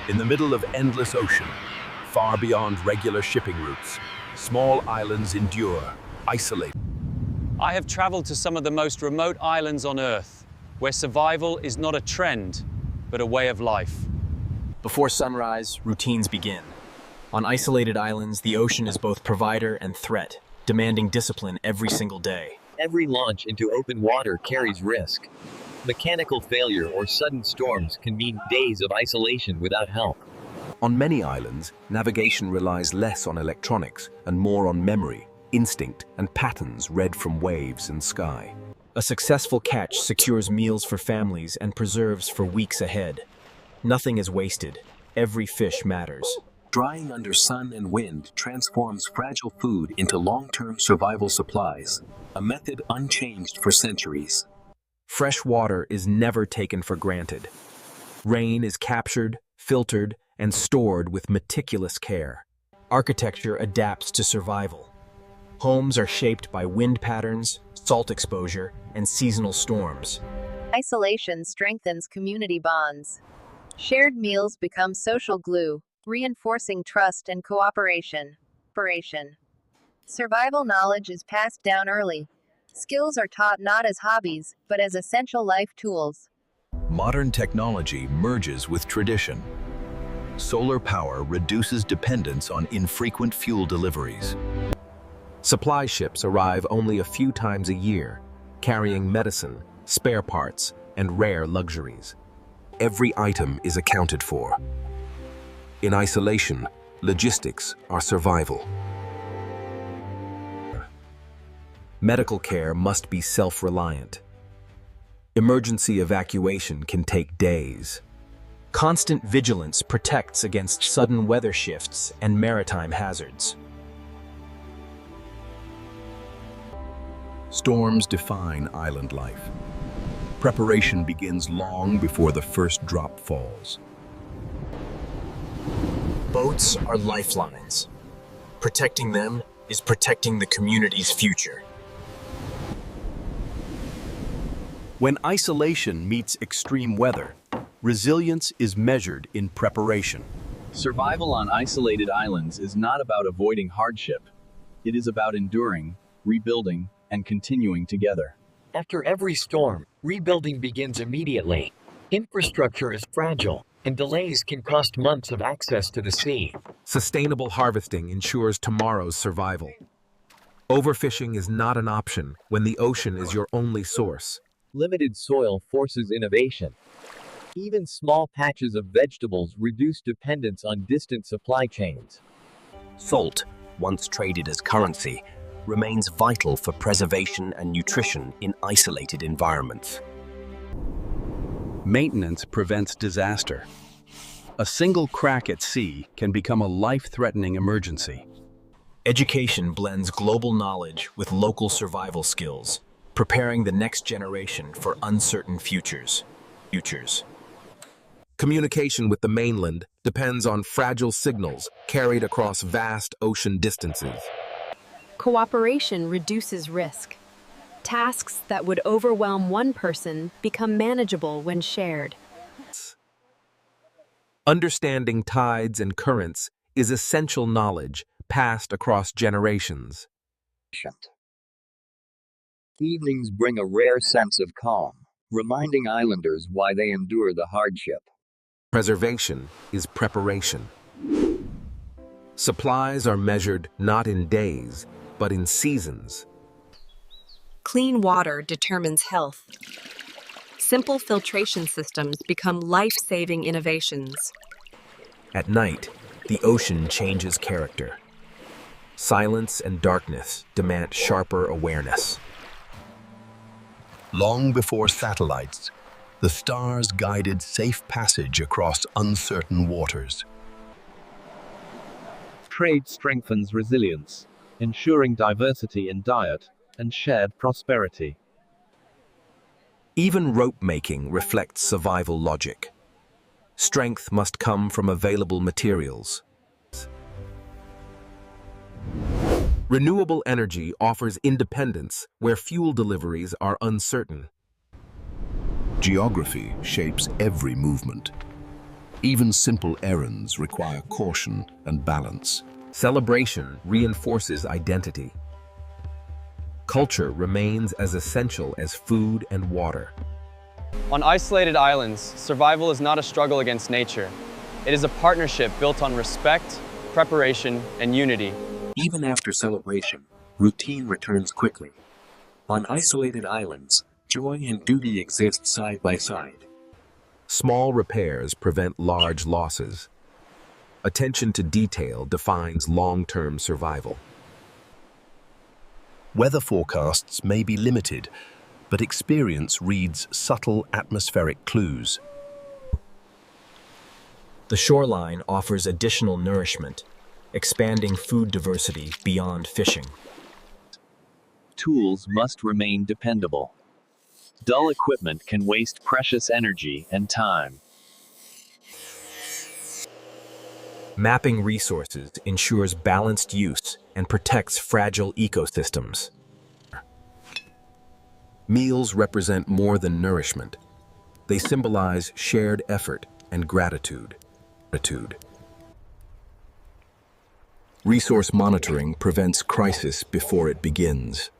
In the middle of endless ocean, far beyond regular shipping routes, small islands endure, isolated. I have traveled to some of the most remote islands on Earth, where survival is not a trend, but a way of life. Before sunrise, routines begin. On isolated islands, the ocean is both provider and threat, demanding discipline every single day. Every launch into open water carries risk. Mechanical failure or sudden storms can mean days of isolation without help. On many islands, navigation relies less on electronics and more on memory, instinct, and patterns read from waves and sky. A successful catch secures meals for families and preserves for weeks ahead. Nothing is wasted. Every fish matters. Drying under sun and wind transforms fragile food into long-term survival supplies, a method unchanged for centuries. Fresh water is never taken for granted. Rain is captured, filtered, and stored with meticulous care. Architecture adapts to survival. Homes are shaped by wind patterns, salt exposure, and seasonal storms. Isolation strengthens community bonds. Shared meals become social glue, reinforcing trust and cooperation. Survival knowledge is passed down early. Skills are taught not as hobbies, but as essential life tools. Modern technology merges with tradition. Solar power reduces dependence on infrequent fuel deliveries. Supply ships arrive only a few times a year, carrying medicine, spare parts, and rare luxuries. Every item is accounted for. In isolation, logistics are survival. Medical care must be self-reliant. Emergency evacuation can take days. Constant vigilance protects against sudden weather shifts and maritime hazards. Storms define island life. Preparation begins long before the first drop falls. Boats are lifelines. Protecting them is protecting the community's future. When isolation meets extreme weather, resilience is measured in preparation. Survival on isolated islands is not about avoiding hardship. It is about enduring, rebuilding, and continuing together. After every storm, rebuilding begins immediately. Infrastructure is fragile, and delays can cost months of access to the sea. Sustainable harvesting ensures tomorrow's survival. Overfishing is not an option when the ocean is your only source. Limited soil forces innovation. Even small patches of vegetables reduce dependence on distant supply chains. Salt, once traded as currency, remains vital for preservation and nutrition in isolated environments. Maintenance prevents disaster. A single crack at sea can become a life-threatening emergency. Education blends global knowledge with local survival skills, preparing the next generation for uncertain futures. Communication with the mainland depends on fragile signals carried across vast ocean distances. Cooperation reduces risk. Tasks that would overwhelm one person become manageable when shared. Understanding tides and currents is essential knowledge passed across generations. Evenings bring a rare sense of calm, reminding islanders why they endure the hardship. Preservation is preparation. Supplies are measured not in days, but in seasons. Clean water determines health. Simple filtration systems become life-saving innovations. At night, the ocean changes character. Silence and darkness demand sharper awareness. Long before satellites, the stars guided safe passage across uncertain waters. Trade strengthens resilience, ensuring diversity in diet and shared prosperity. Even rope-making reflects survival logic. Strength must come from available materials. Renewable energy offers independence where fuel deliveries are uncertain. Geography shapes every movement. Even simple errands require caution and balance. Celebration reinforces identity. Culture remains as essential as food and water. On isolated islands, survival is not a struggle against nature. It is a partnership built on respect, preparation, and unity. Even after celebration, routine returns quickly. On isolated islands, joy and duty exist side by side. Small repairs prevent large losses. Attention to detail defines long-term survival. Weather forecasts may be limited, but experience reads subtle atmospheric clues. The shoreline offers additional nourishment, expanding food diversity beyond fishing. Tools must remain dependable. Dull equipment can waste precious energy and time. Mapping resources ensures balanced use and protects fragile ecosystems. Meals represent more than nourishment. They symbolize shared effort and gratitude. Resource monitoring prevents crisis before it begins.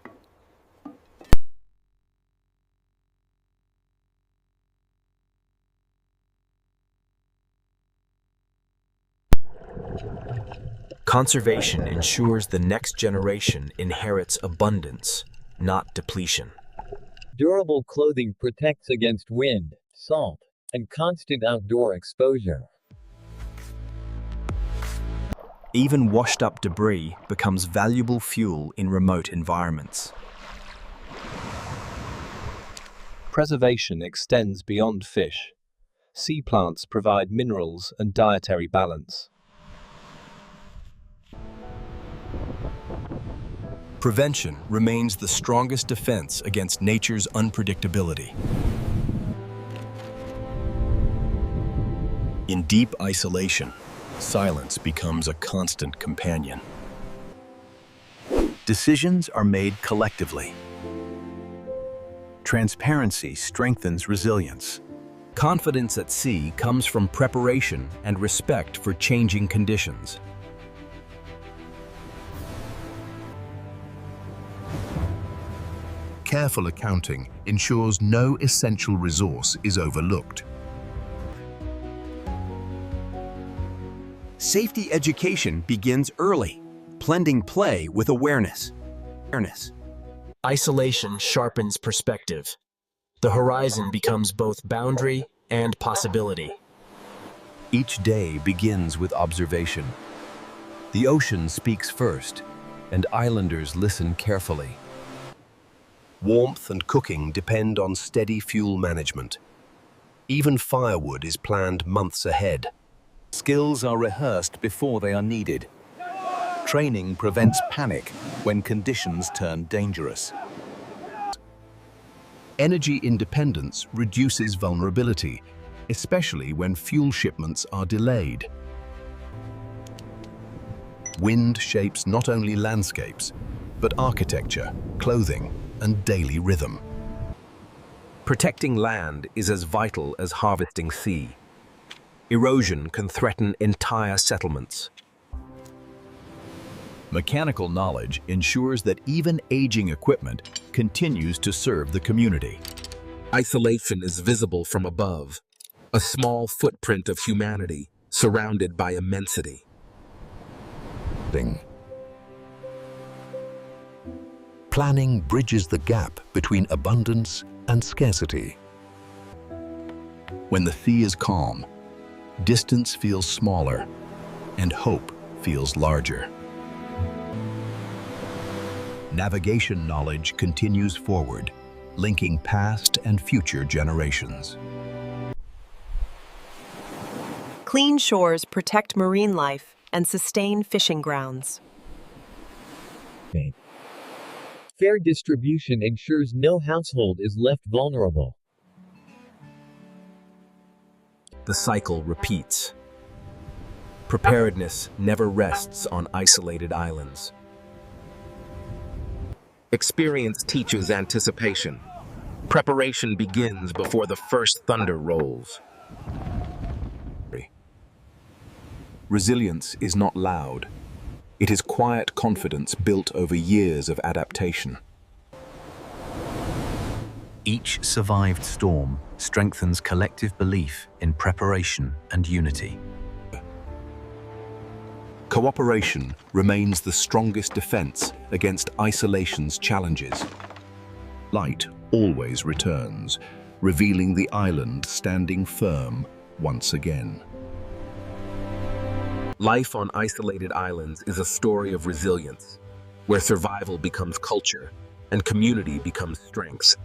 Conservation ensures the next generation inherits abundance, not depletion. Durable clothing protects against wind, salt, and constant outdoor exposure. Even washed-up debris becomes valuable fuel in remote environments. Preservation extends beyond fish. Sea plants provide minerals and dietary balance. Prevention remains the strongest defense against nature's unpredictability. In deep isolation, silence becomes a constant companion. Decisions are made collectively. Transparency strengthens resilience. Confidence at sea comes from preparation and respect for changing conditions. Careful accounting ensures no essential resource is overlooked. Safety education begins early, blending play with awareness. Isolation sharpens perspective. The horizon becomes both boundary and possibility. Each day begins with observation. The ocean speaks first, and islanders listen carefully. Warmth and cooking depend on steady fuel management. Even firewood is planned months ahead. Skills are rehearsed before they are needed. Training prevents panic when conditions turn dangerous. Energy independence reduces vulnerability, especially when fuel shipments are delayed. Wind shapes not only landscapes, but architecture, clothing, and daily rhythm. Protecting land is as vital as harvesting sea. Erosion can threaten entire settlements. Mechanical knowledge ensures that even aging equipment continues to serve the community. Isolation is visible from above, a small footprint of humanity surrounded by immensity. Planning bridges the gap between abundance and scarcity. When the sea is calm, distance feels smaller and hope feels larger. Navigation knowledge continues forward, linking past and future generations. Clean shores protect marine life and sustain fishing grounds. Fair distribution ensures no household is left vulnerable. The cycle repeats. Preparedness never rests on isolated islands. Experience teaches anticipation. Preparation begins before the first thunder rolls. Resilience is not loud. It is quiet confidence built over years of adaptation. Each survived storm strengthens collective belief in preparation and unity. Cooperation remains the strongest defense against isolation's challenges. Light always returns, revealing the island standing firm once again. Life on isolated islands is a story of resilience, where survival becomes culture and community becomes strength.